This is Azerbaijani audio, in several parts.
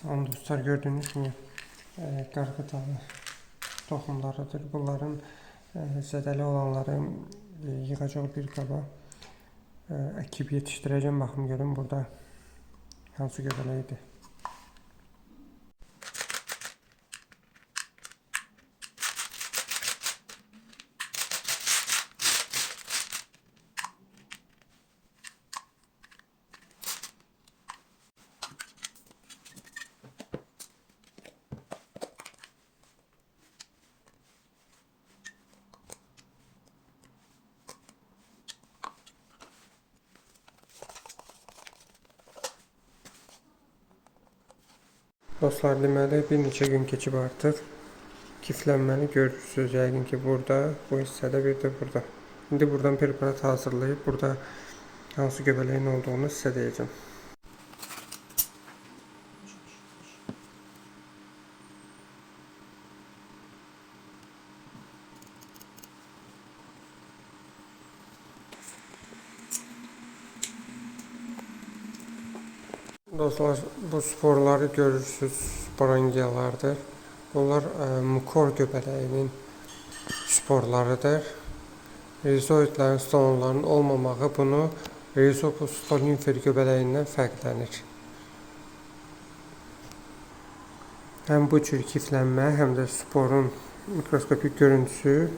Salam dostlar, gördüğünüz kimi qarğıdalı toxumlarıdır. Bunların zədəli olanları yığacaq bir qaba əkib yetişdirəcəm. Baxım görüm burada hansı göbələkdir. Dostlar, deməli bir neçə gün keçib artıq kiflənməni görürsünüz yəqin ki burada, bu hissədə, bir də burada. İndi buradan preparat hazırlayıb burada hansı göbələyin olduğunu sizə deyəcəm. Dostlar, bu sporları görürsünüz, sporangiyalardır. Bunlar mukor göbələyinin sporlarıdır. Rizoidlərin stolonlarının olmamağı bunu Rhizopus stolonifer göbələyindən fərqlənir. Həm bu cür kiflənmə, həm də sporun mikroskopik görüntüsü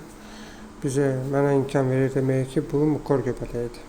mənə imkan verir demək ki, bu mukor göbələyidir.